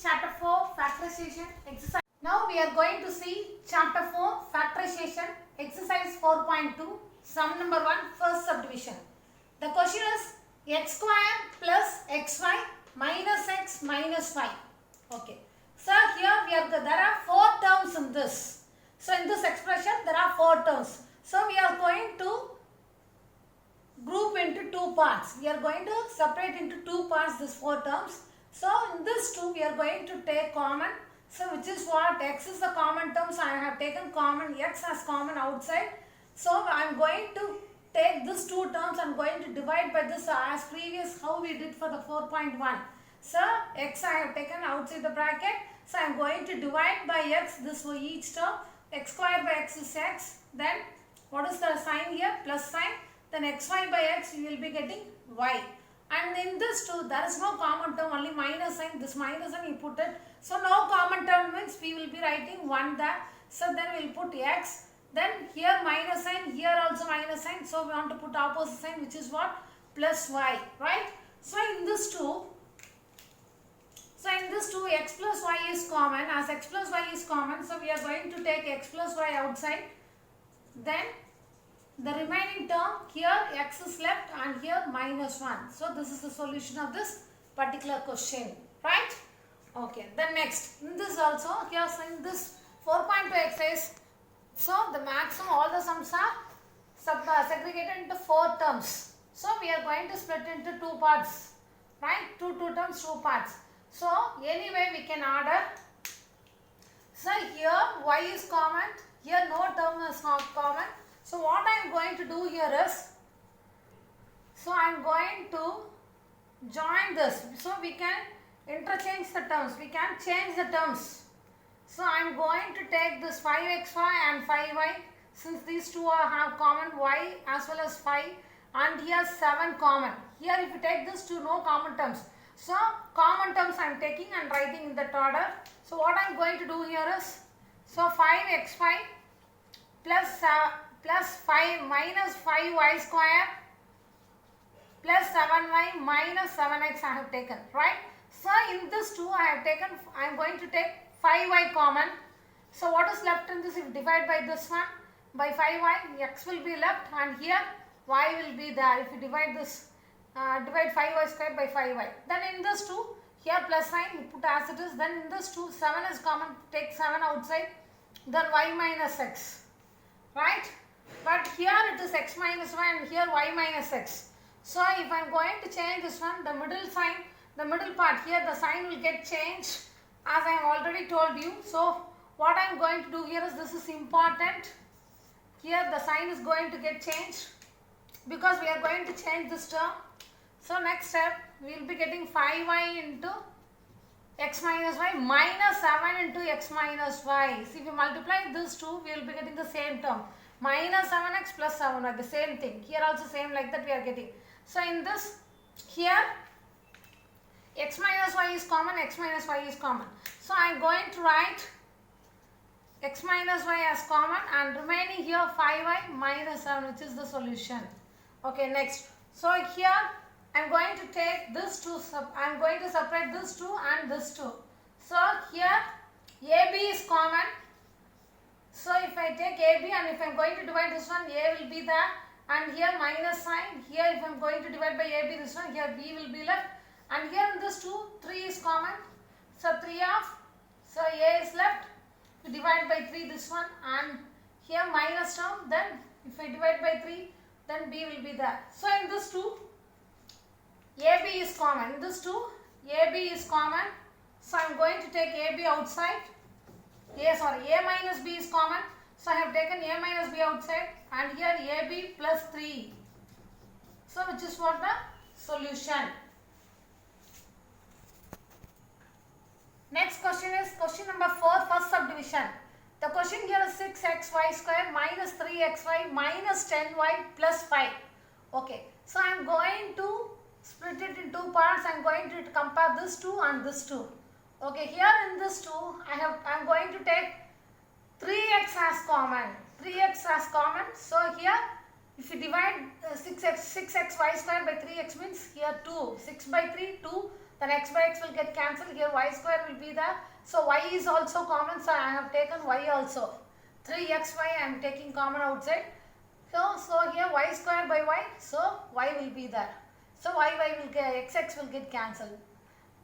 chapter 4 factorization exercise. Now we are going to see chapter 4 factorization exercise 4.2 sum number 1 first subdivision. The question is x square plus xy minus x minus 5. Okay. So here there are 4 terms in this. So in this expression there are 4 terms. So we are going to group into 2 parts. We are going to separate into 2 parts these 4 terms. So in this 2 we are going to take common. So which is what? X is the common term. So I have taken common x as common outside. So I am going to take these 2 terms and going to divide by this as previous how we did for the 4.1. So x I have taken outside the bracket. So I am going to divide by x this for each term. X square by x is x. Then what is the sign here? Plus sign. Then xy by x you will be getting y. And in this 2 there is no common term, only minus sign. This minus sign you put it. So no common term means we will be writing 1 there. So then we will put x. Then here minus sign, here also minus sign. So we want to put opposite sign which is what? Plus y, right? So in this 2 x plus y is common. As x plus y is common, so we are going to take x plus y outside. Then the remaining term here x is left and here minus 1. So this is the solution of this particular question, right? Okay, then next in this also here in this 4.2 exercise, so the maximum all the sums are segregated into 4 terms. So we are going to split into 2 parts, right? Two terms, 2 parts. So anyway we can order. So here y is common, here no term is not common. So what I am going to do here is, so I am going to join this. So we can interchange the terms, we can change the terms. So I am going to take this 5xy and 5y, since these two have common y as well as 5, and here 7 common. Here if you take this 2, no common terms. So common terms I am taking and writing in that order. So what I am going to do here is, so 5xy plus 5 minus 5y square plus 7y minus 7x I have taken, right? So in this 2 I am going to take 5y common. So what is left in this? If divide by this one by 5y, x will be left and here y will be there. If you divide this, divide 5y square by 5y. Then in this 2, here plus sign you put as it is. Then in this 2, 7 is common, take 7 outside. Then y minus x, right? But here it is x minus y and here y minus x. So if I am going to change this one, the middle sign, the middle part here, the sign will get changed as I have already told you. So what I am going to do here is, this is important. Here the sign is going to get changed because we are going to change this term. So next step we will be getting 5y into x minus y minus 7 into x minus y. See, if you multiply these two, we will be getting the same term. Minus 7x plus 7y, the same thing. Here also same like that we are getting. So in this, here x minus y is common, x minus y is common. So I am going to write x minus y as common and remaining here 5y minus 7, which is the solution. Okay, next. So here I am going to take this 2, I am going to separate this 2 and this 2. So here AB is common. So if I take AB and if I am going to divide this one, A will be there and here minus sign. Here if I am going to divide by AB this one, here B will be left. And here in this 2, 3 is common. So 3 of, so A is left. You divide by 3 this one and here minus term. Then if I divide by 3, then B will be there. So in this 2, AB is common. In this 2, AB is common. So I am going to take AB outside. A minus B is common. So I have taken A minus B outside and here AB plus 3. So which is what the solution. Next question is question number 4, first subdivision. The question here is 6xy square minus 3xy minus 10y plus 5. Okay. So I am going to split it in 2 parts. I am going to compare this 2 and this 2. Okay, here in this 2, I am going to take 3x as common. 3x as common. So here, if you divide 6xy square by 3x means here 2. 6 by 3, 2. then x by x will get cancelled. Here y square will be there. So y is also common, so I have taken y also. 3xy I am taking common outside. So here y square by y, so y will be there. So y will get, x will get cancelled.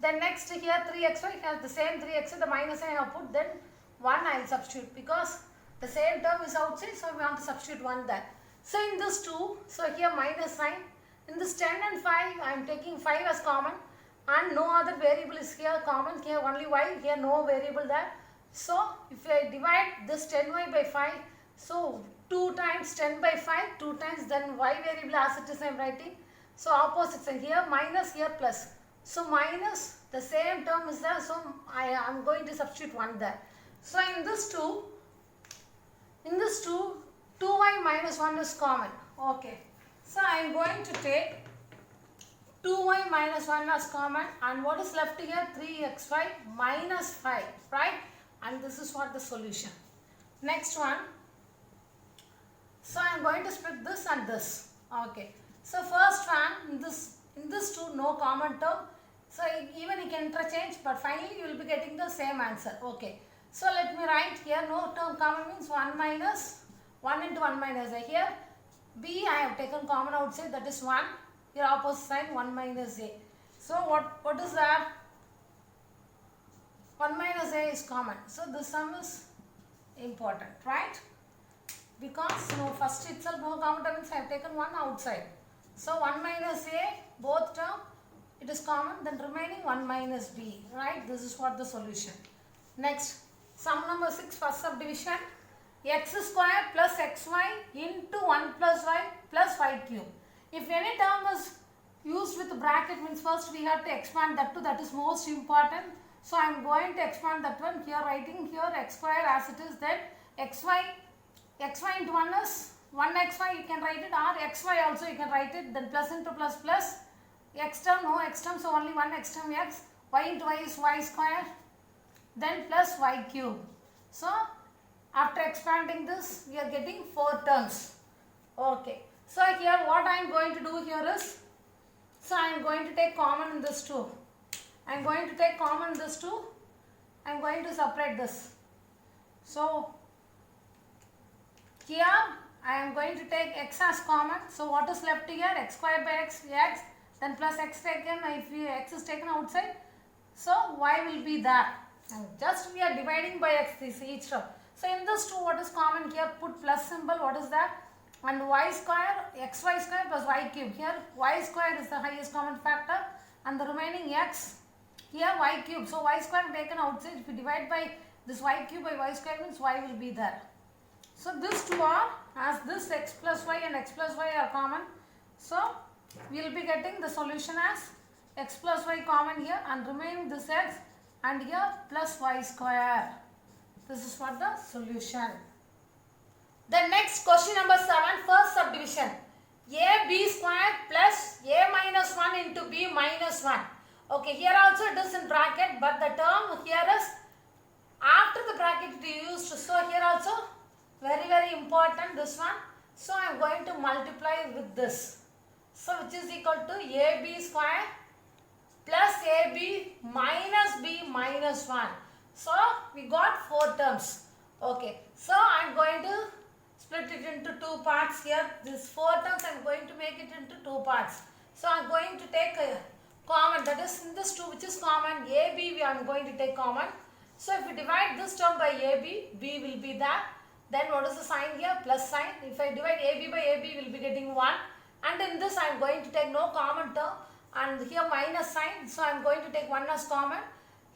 Then next here 3xy, here the same 3x, the minus I have put, then 1 I will substitute because the same term is outside, so we want to substitute 1 there. So in this 2, so here minus sign. In this 10 and 5, I am taking 5 as common and no other variable is here common, here only y, here no variable there. So if I divide this 10y by 5, so 2 times 10 by 5, 2 times, then y variable as it is I am writing. So opposite sign, here minus, here plus. So minus, the same term is there, so I am going to substitute 1 there. So in this 2, 2y minus 1 is common. Okay. So I am going to take 2y minus 1 as common, and what is left here? 3xy minus 5, right? And this is what the solution. Next one. So I am going to split this and this. Okay. So first one, in this 2 no common term. So even you can interchange, but finally you will be getting the same answer. Okay. So let me write here, no term common means 1 minus 1 into 1 minus a. Here b I have taken common outside, that is 1. Here opposite sign 1 minus a. So what is that? 1 minus a is common. So this sum is important, right? Because first itself no common term means I have taken 1 outside. So 1 minus a, both term it is common, then remaining 1 minus b, right? This is what the solution. Next, sum number 6, first subdivision. X square plus xy into 1 plus y plus y cube. If any term is used with bracket means first we have to expand that to, that is most important. So I am going to expand that one. Here writing here x square as it is, then xy into 1 is 1xy you can write it, or xy also you can write it, then plus into plus plus, x term no x term, so only one x term x, y into y is y square, then plus y cube. So after expanding this, we are getting 4 terms. Okay. So here what I am going to do here is, so I am going to take common in this 2. I am going to take common in this 2. I am going to separate this. So here I am going to take x as common. So what is left here? X square by x, then plus x taken, if x is taken outside, so y will be there. And just we are dividing by x this each term. So in this 2, what is common here? Put plus symbol, what is that? And y square, xy square plus y cube. Here y square is the highest common factor and the remaining x, here y cube. So y square taken outside, if you divide by this y cube by y square means y will be there. So these 2 are, as this x plus y and x plus y are common, so we will be getting the solution as x plus y common here and remaining this x and here plus y square. This is what the solution. The next question number 7, first subdivision. AB square plus A minus 1 into B minus 1. Okay, here also it is in bracket, but the term here is after the bracket it is used. So here also very important this one. So I am going to multiply with this. So which is equal to AB square plus AB minus B minus 1. So we got 4 terms. Okay. So I am going to split it into 2 parts here. These 4 terms I am going to make it into 2 parts. So I am going to take a common, that is in this 2 which is common, AB I am going to take common. So if we divide this term by AB, B will be there. Then what is the sign here? Plus sign. If I divide AB by AB, we will be getting 1. And in this I am going to take no common term. And here minus sign. So I am going to take 1 as common.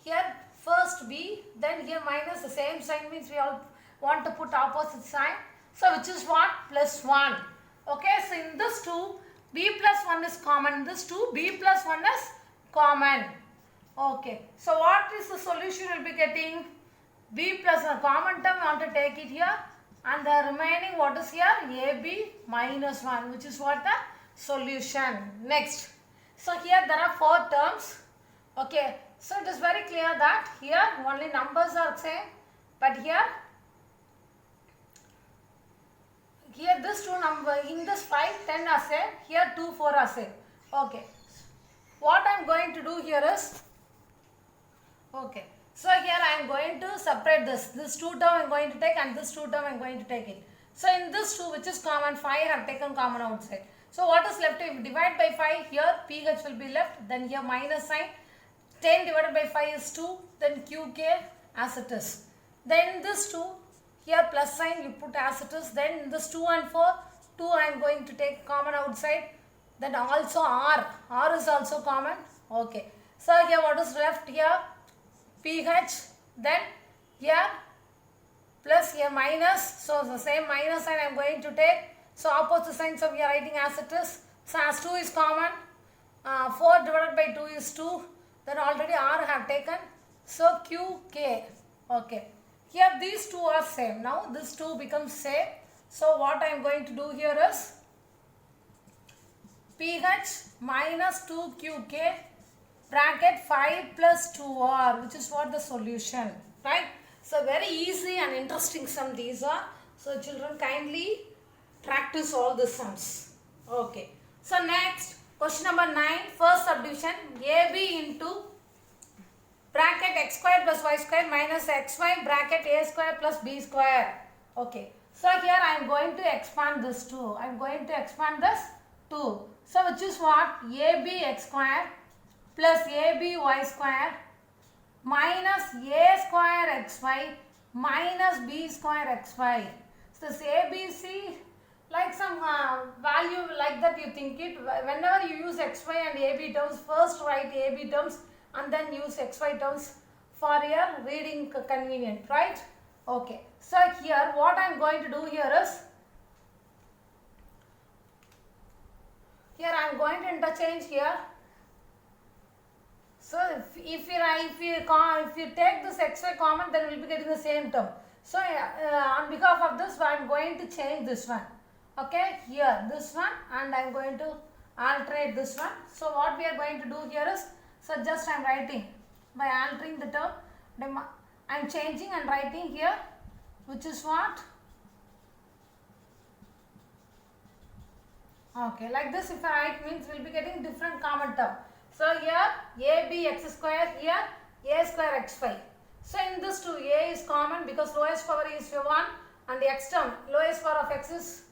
Here first B, then here minus, the same sign means we all want to put opposite sign. So which is what? Plus 1. Okay, so in this 2, B plus 1 is common. In this 2, B plus 1 is common. Okay, so what is the solution we will be getting? B plus a common term, we want to take it here. And the remaining what is here? AB minus 1, which is what the solution. Next. So here there are 4 terms. Okay. So it is very clear that here only numbers are same. But here this 2 number, in this 5, 10 are same. Here 2, 4 are same. Okay. what I am going to do here is, okay, so here I am going to separate this 2 term I am going to take and this 2 term I am going to take it. So in this 2 which is common, 5 I have taken common outside. So what is left? If divide by 5, here pH will be left, then here minus sign, 10 divided by 5 is 2, then qk as it is. Then this 2, here plus sign you put as it is, then this 2 and 4, 2 I am going to take common outside, then also r is also common, okay. So here what is left here? pH, then here plus here minus, so the same minus sign I am going to take, so opposite signs of we are writing as it is. So as 2 is common, 4 divided by 2 is 2, then already r I have taken, so qk, okay. Here these two are same, now this 2 becomes same, so what I am going to do here is pH minus 2qk bracket 5 plus 2r, which is what the solution, right? So very easy and interesting sum these are. So children, kindly practice all the sums. Okay. So next, question number 9, first subdivision, AB into bracket x square plus y square minus xy bracket a square plus b square. Okay. So here I am going to expand this 2. I am going to expand this 2. So which is what? AB x square plus AB y square minus a square xy minus b square xy. So this ABC, like some value like that you think it. Whenever you use xy and AB terms, first write AB terms and then use xy terms for your reading convenient, right? Okay. So here what I am going to do here is, here I am going to interchange here. So if you take this xy common, then we will be getting the same term. So on behalf of this, I am going to change this one. Okay, here this one, and I am going to alternate this one. So what we are going to do here is, so just I am writing by altering the term. I am changing and writing here, which is what? Okay, like this if I write means we will be getting different common term. So here AB x square, here a square xy. So in this 2, a is common because lowest power is 1 and the x term, lowest power of x is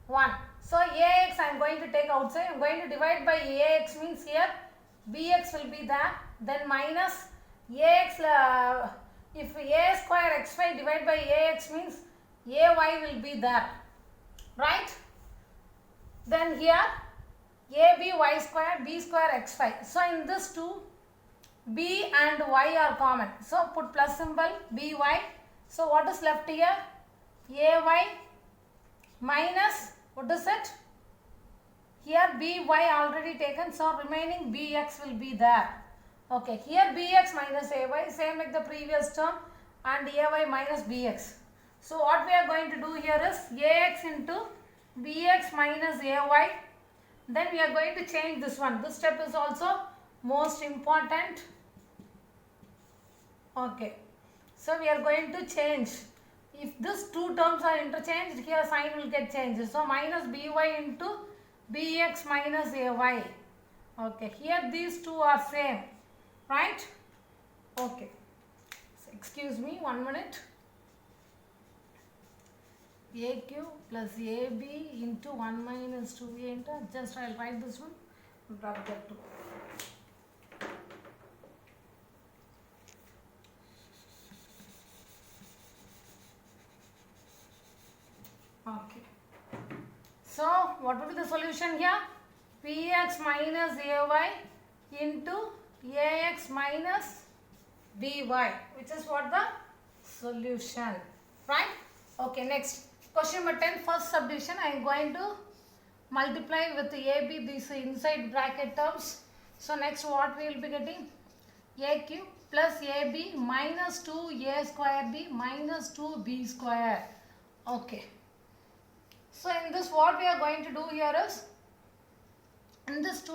1. So ax I am going to take outside. I am going to divide by ax means here bx will be there. Then minus ax, if a square xy divided by ax means ay will be there. Right? Then here AB y square b square xy. So in this 2, b and y are common. So put plus symbol by. So what is left here? Ay minus, what is it? Here by already taken, so remaining bx will be there. Okay, here bx minus ay, same like the previous term, and ay minus bx. So what we are going to do here is ax into bx minus ay. Then we are going to change this one. This step is also most important. Okay. So we are going to change. If these two terms are interchanged, here sign will get changed. So minus by into bx minus ay. Okay. Here these two are same. Right? Okay. So excuse me, 1 minute. AQ plus AB into 1 minus 2A into, just I will write this one, drop that 2. Okay. So what will be the solution here? Px minus ay into ax minus by, which is what the solution, right? Okay, next. Question number 10, first subdivision, I am going to multiply with AB these inside bracket terms. So next what we will be getting? AQ plus AB minus 2A square B minus 2B square. Okay. So in this what we are going to do here is, in this 2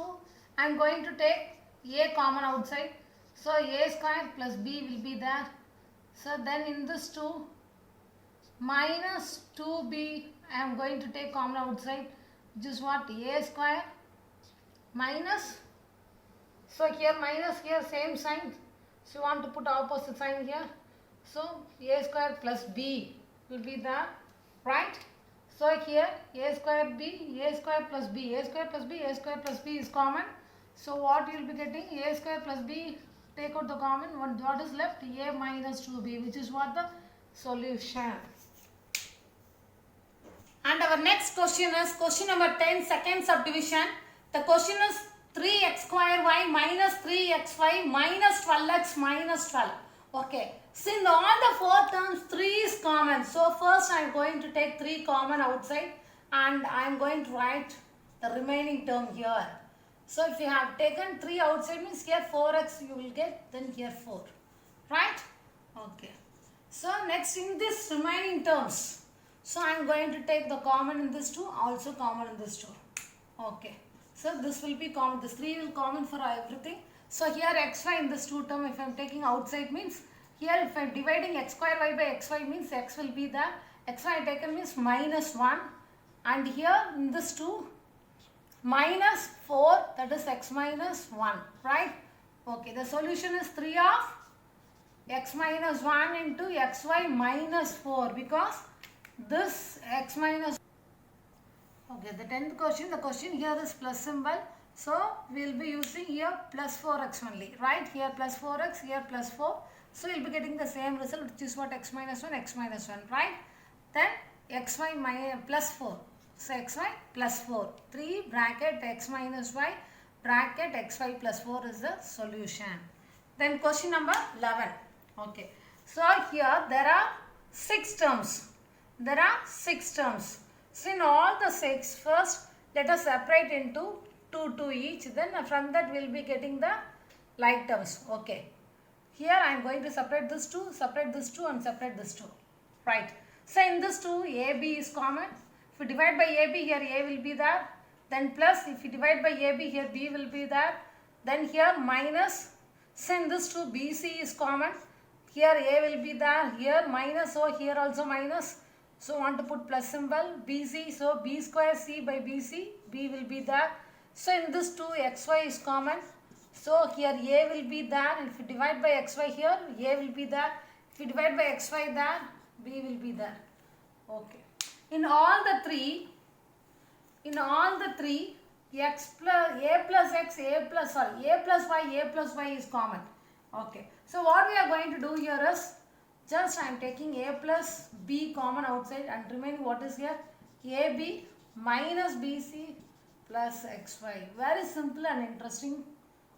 I am going to take A common outside. So A square plus B will be there. So then in this 2 minus 2b I am going to take common outside, which is what? A square minus, So here minus, here same sign. So you want to put opposite sign here. So a square plus b will be there, right? So here a square plus b, a square plus b, a square plus b is common. So what you will be getting, a square plus b, take out the common, what is left, a minus 2b, which is what the solution. And our next question is question number 10, second subdivision. The question is 3x square y minus 3xy minus 12x minus 12. Okay. So in all the four terms, 3 is common. So first I am going to take 3 common outside and I am going to write the remaining term here. So if you have taken 3 outside, means here 4x you will get, then here 4. Right? Okay. So next in this remaining terms, so I am going to take the common in this 2, also common in this 2. Okay. So this will be common. This 3 will common for everything. So here xy in this 2 term, if I am taking outside, means here if I am dividing x square y by xy, means x will be there. Xy taken means minus 1. And here in this 2, minus 4, that is x minus 1. Right? Okay. The solution is 3 of x minus 1 into xy minus 4, because this x minus, okay, the 10th question, the question here is plus symbol. So we will be using here plus 4x only, right? Here plus 4x, here plus 4. So you will be getting the same result, which is what, x minus 1, right? Then xy minus plus 4. So xy plus 4. 3 bracket x minus y bracket xy plus 4 is the solution. Then question number 11. Okay. So here there are 6 terms. There are 6 terms. So in all the 6, first let us separate into 2 each. Then from that we will be getting the like terms. Okay. Here I am going to separate this 2 and separate this 2. Right. So in this 2, AB is common. If you divide by AB, here A will be there. Then plus, if you divide by AB, here B will be there. Then here minus. So in this 2, BC is common. Here A will be there. Here minus. So here also minus. So want to put plus symbol. BC. So B square C by BC. B will be there. So in this 2, XY is common. So here A will be there. If you divide by XY here, A will be there. If you divide by XY there, B will be there. Okay. In all the three, x plus A plus x, A plus y is common. Okay. So what we are going to do here is, just I am taking A plus B common outside and remaining what is here? AB minus BC plus XY. Very simple and interesting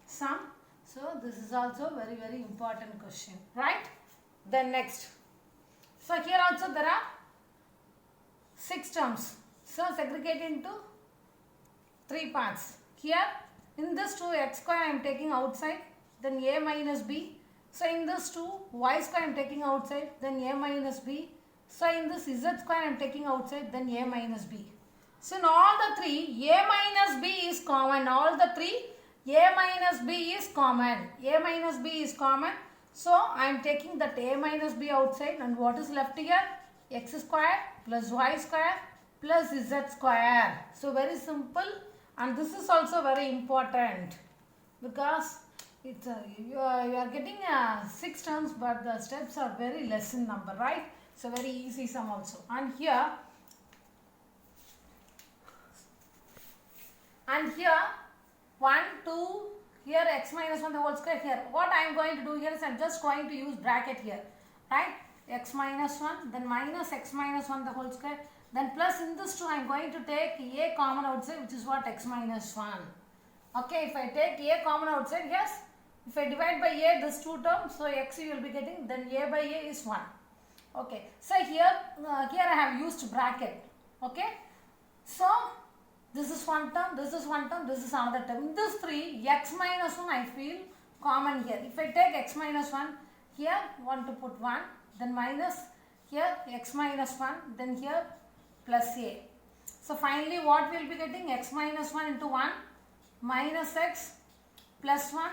sum. So this is also very, very important question. Right? Then next. So here also there are 6 terms. So segregate into 3 parts. Here in this 2 x square I am taking outside, then A minus B. So in this 2 y square I am taking outside, then A minus B. So in this z square I am taking outside, then A minus B. So in all the 3, A minus B is common. All the 3, A minus B is common. A minus B is common. So I am taking that A minus B outside, and what is left here? X square plus y square plus z square. So very simple, and this is also very important, because it's you are getting 6 terms, but the steps are very less in number, right? So very easy sum also. And here 1, 2, here x minus 1 the whole square. Here what I am going to do here is I am just going to use bracket here, right? X minus 1, then minus x minus 1 the whole square, then plus in this 2 I am going to take A common outside, which is what, x minus 1. Okay, if I take A common outside, yes, if I divide by A this 2 terms, so x you will be getting, then A by A is 1. Okay, so here I have used bracket. Okay, so this is one term, this is one term, this is another term. In this 3, x minus 1 I feel common here. If I take x minus 1, here want to put 1, then minus, here x minus 1, then here plus A. So finally what we will be getting? X minus 1 into 1 minus x plus 1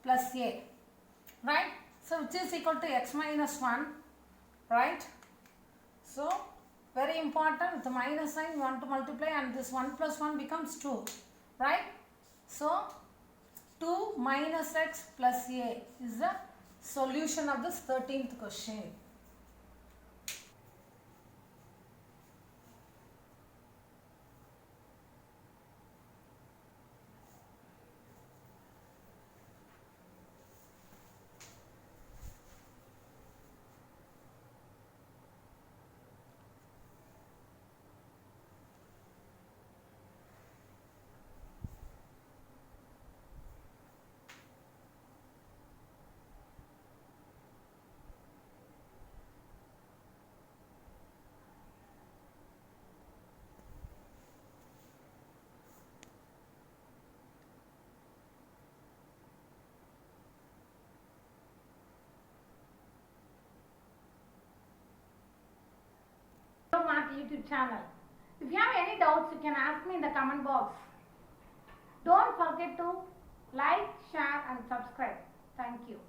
plus A. Right? So which is equal to x minus 1. Right? So very important, with the minus sign you want to multiply, and this 1 plus 1 becomes 2. Right? So 2 minus x plus a is the solution of this 13th question. Math YouTube channel. If you have any doubts, you can ask me in the comment box. Don't forget to like, share and subscribe. Thank you.